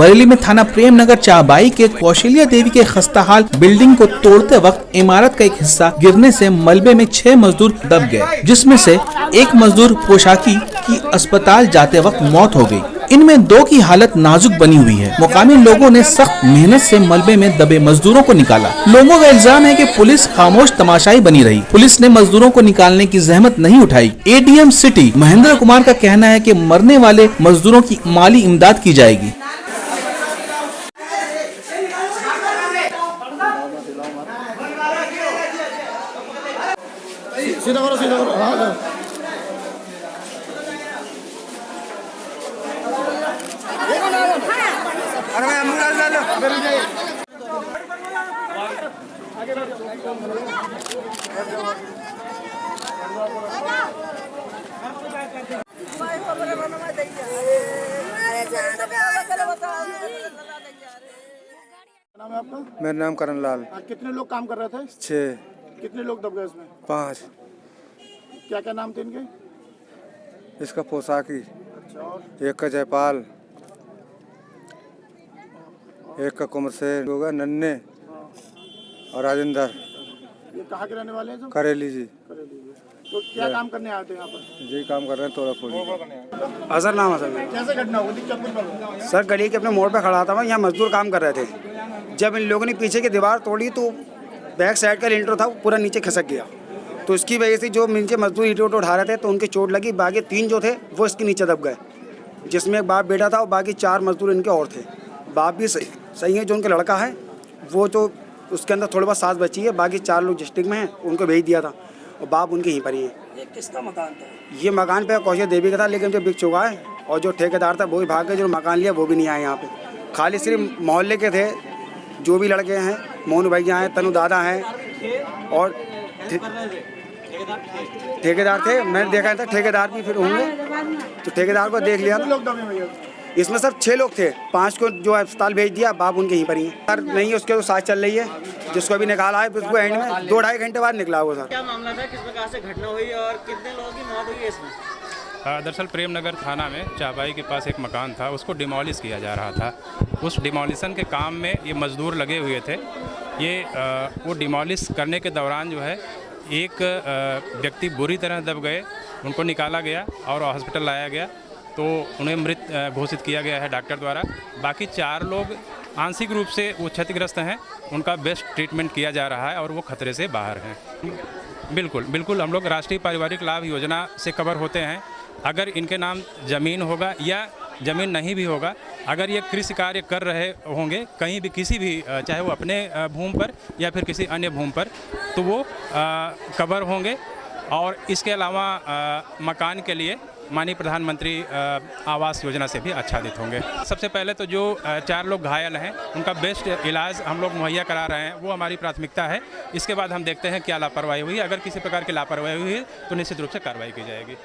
बरेली में थाना प्रेम नगर चाबाई के कौशल्या देवी के खस्ताहाल बिल्डिंग को तोड़ते वक्त इमारत का एक हिस्सा गिरने से मलबे में 6 मजदूर दब गए, जिसमें से एक मजदूर पोशाकी की अस्पताल जाते वक्त मौत हो गई। इनमें 2 की हालत नाजुक बनी हुई है। मुकामी लोगों ने सख्त मेहनत से मलबे में दबे मजदूरों को निकाला। लोगों का इल्जाम है कि पुलिस खामोश तमाशाई बनी रही। पुलिस ने मजदूरों को निकालने की जहमत नहीं उठाई। एडीएम सिटी महेंद्र कुमार का कहना है कि मरने वाले मजदूरों की माली इमदाद की जाएगी। नाम है आपका? मेरा नाम करण लाल। कितने लोग काम कर रहे थे? 6। कितने लोग दब गए इसमें? 5। क्या क्या नाम थे इनके? इसका पोशाकी, अच्छा, और एक का जयपाल, एक का कुमर सेन, होगा नन्हे और राजेंद्र। ये कहाँ के रहने वाले हैं सब? करेली जी। तो क्या काम करने आए थे यहाँ पर? जी काम कर रहे हैं तोड़ा फोड़ी। अजहर नाम है सर। कैसे घटना हुई थी? कब पर? सर गली के अपने मोड़ पे खड़ा था, यहाँ मजदूर काम कर रहे थे। जब इन लोगों ने पीछे की दीवार तोड़ी तो बैक साइड का लिंटर था वो पूरा नीचे खसक गया। तो इसकी वजह से जो नीचे मजदूर ईंटें उठा रहे थे तो उनके चोट लगी। बाकी 3 जो थे वो इसके नीचे दब गए, जिसमें एक बाप बेटा था और बाकी 4 मजदूर इनके और थे। बाप भी सही है, जो उनका लड़का है वो जो उसके अंदर थोड़ी बहुत सांस बची है। बाकी 4 लोग डिस्ट्रिक्ट में हैं, उनको भेज दिया था और बाप उनके यहीं पर ही है। ये किसका मकान था? ये मकान पे कौशल्या देवी का था, लेकिन जो बिक चुका है और जो ठेकेदार था वो भी भाग गए। जो मकान लिया वो भी नहीं आए यहाँ पे। खाली सिर्फ मोहल्ले के थे, जो भी लड़के हैं, मोहन भैया हैं, तनु दादा हैं और ठेकेदार थे। मैंने देखा था ठेकेदार भी फिर होंगे, तो ठेकेदार को देख लिया था। लोग दबे भैया? इसमें सब 6 लोग थे, 5 को जो अस्पताल भेज दिया, बाप उनके यहीं पर ही हैं। सर नहीं, उसके तो सांस चल रही है, जिसको अभी निकाला है उसको एंड में 2-2.5 घंटे बाद निकला हुआ। सर क्या मामला था, किस प्रकार से घटना हुई और कितने लोगों की मौत हुई है इसमें? दरअसल प्रेम नगर थाना में चाबाई के पास एक मकान था, उसको डिमोलिश किया जा रहा था। उस डिमोलिशन के काम में ये मजदूर लगे हुए थे। ये वो डिमोलिश करने के दौरान जो है एक व्यक्ति बुरी तरह दब गए, उनको निकाला गया और हॉस्पिटल लाया गया, तो उन्हें मृत घोषित किया गया है डॉक्टर द्वारा। बाकी 4 लोग आंशिक रूप से वो क्षतिग्रस्त हैं, उनका बेस्ट ट्रीटमेंट किया जा रहा है और वो खतरे से बाहर हैं। बिल्कुल हम लोग राष्ट्रीय पारिवारिक लाभ योजना से कवर होते हैं। अगर इनके नाम ज़मीन होगा या ज़मीन नहीं भी होगा, अगर ये कृषि कार्य कर रहे होंगे कहीं भी, किसी भी, चाहे वो अपने भूमि पर या फिर किसी अन्य भूमि पर, तो वो कवर होंगे। और इसके अलावा मकान के लिए माननीय प्रधानमंत्री आवास योजना से भी आच्छादित होंगे। सबसे पहले तो जो 4 लोग घायल हैं उनका बेस्ट इलाज हम लोग मुहैया करा रहे हैं, वो हमारी प्राथमिकता है। इसके बाद हम देखते हैं क्या लापरवाही हुई है। अगर किसी प्रकार की लापरवाही हुई है तो निश्चित रूप से कार्रवाई की जाएगी।